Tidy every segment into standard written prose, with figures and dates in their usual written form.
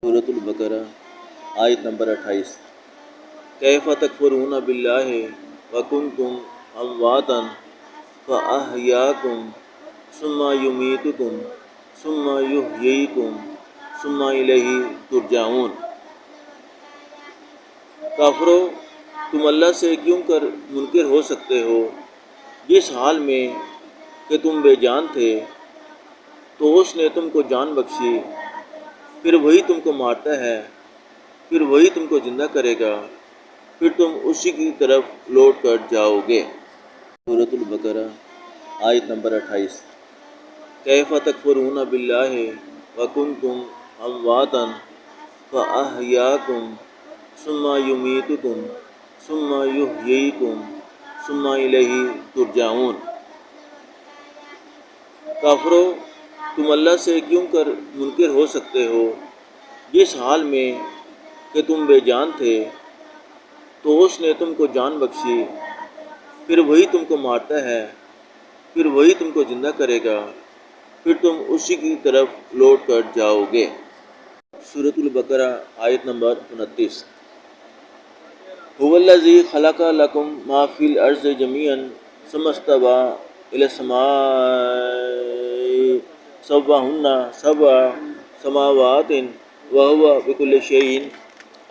سورۃ البقرہ آیت نمبر 28۔ کیف تکفرون باللہ وکنتم امواتا فاحیاکم ثم یمیتکم ثم یحییکم ثم الیہ ترجعون۔ کافرو، تم اللہ سے کیوں کر منکر ہو سکتے ہو، جس حال میں کہ تم بے جان تھے تو اس نے تم کو جان بخشی، پھر وہی تم کو مارتا ہے، پھر وہی تم کو زندہ کرے گا، پھر تم اسی کی طرف لوٹ کر جاؤ گے۔ سورۃ البقرہ آیت نمبر 28۔ کیف تکفرون باللہ وکنتم امواتا فاحیاکم ثم یمیتکم ثم یحییکم ثم الیہ ترجعون۔ کافرو، تم اللہ سے کیوں کر منکر ہو سکتے ہو، جس حال میں کہ تم بے جان تھے تو اس نے تم کو جان بخشی، پھر وہی تم کو مارتا ہے، پھر وہی تم کو زندہ کرے گا، پھر تم اسی کی طرف لوٹ کر جاؤ گے۔ سورۃ البقرہ آیت نمبر 29۔ هو الذی خلق لکم ما فی الارض جمیعا ثم استوی الی السماء سوہن سبع سماوات وہو بکل شیء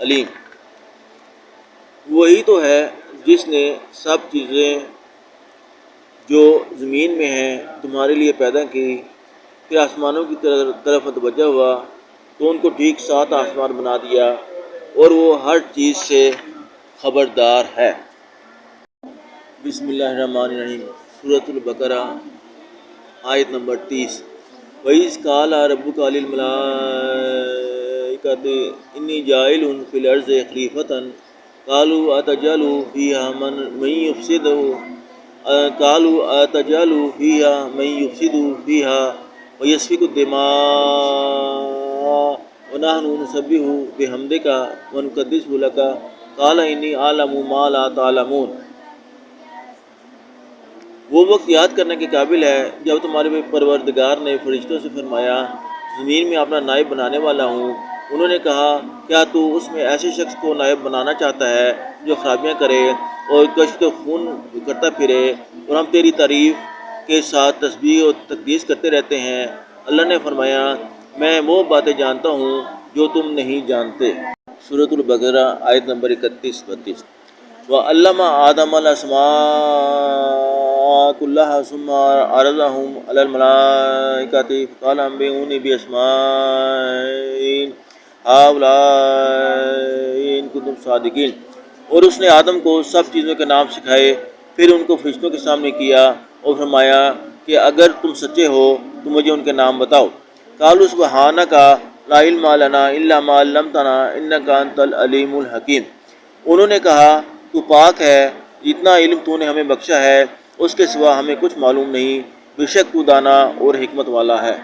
علیم۔ وہی تو ہے جس نے سب چیزیں جو زمین میں ہیں تمہارے لیے پیدا کی، پھر آسمانوں کی طرف متوجہ ہوا تو ان کو ٹھیک 7 آسمان بنا دیا، اور وہ ہر چیز سے خبردار ہے۔ بسم اللہ الرحمن الرحیم۔ سورۃ البقرہ آیت نمبر 30۔ وَإِذْ قَالَ رَبُّكَ لِلْمَلَائِكَةِ إِنِّي جَاعِلٌ فِي الْأَرْضِ خَلِيفَةً قَالُوا أَتَجْعَلُ فِيهَا مَن يُفْسِدُ فِيهَا وَيَسْفِكُ الدِّمَاءَ وَنَحْنُ نُسَبِّحُ بِحَمْدِكَ وَنُقَدِّسُ لَكَ قَالَ إِنِّي أَعْلَمُ مَا لَا تَعْلَمُونَ۔ وہ وقت یاد کرنے کے قابل ہے جب تمہارے پروردگار نے فرشتوں سے فرمایا، زمین میں اپنا نائب بنانے والا ہوں۔ انہوں نے کہا، کیا تو اس میں ایسے شخص کو نائب بنانا چاہتا ہے جو خرابیاں کرے اور گشت و خون کرتا پھرے، اور ہم تیری تعریف کے ساتھ تسبیح و تقدیس کرتے رہتے ہیں۔ اللہ نے فرمایا، میں وہ باتیں جانتا ہوں جو تم نہیں جانتے۔ سورۃ البقرہ آیت نمبر 31-32۔ وَعَلَّمَ آدَمَ الْأَسْمَاءَ كُلَّهَا ثُمَّ عَرَضَهُمْ عَلَى الْمَلَائِكَةِ فَقَالَ أَنبِئُونِي بِأَسْمَاءِ هَؤُلَاءِ إِن كُنتُمْ صَادِقِينَ۔ اور اس نے آدم کو سب چیزوں کے نام سکھائے، پھر ان کو فرشتوں کے سامنے کیا اور فرمایا کہ اگر تم سچے ہو تو مجھے ان کے نام بتاؤ۔ قَالُوا سُبْحَانَكَ لَا عِلْمَ لَنَا إِلَّا مَا عَلَّمْتَنَا إِنَّكَ أَنْتَ الْعَلِيمُ الْحَكِيمُ۔ انہوں نے کہا، تو پاک ہے، جتنا علم تو نے ہمیں بخشا ہے اس کے سوا ہمیں کچھ معلوم نہیں، بے شک تو دانا اور حکمت والا ہے۔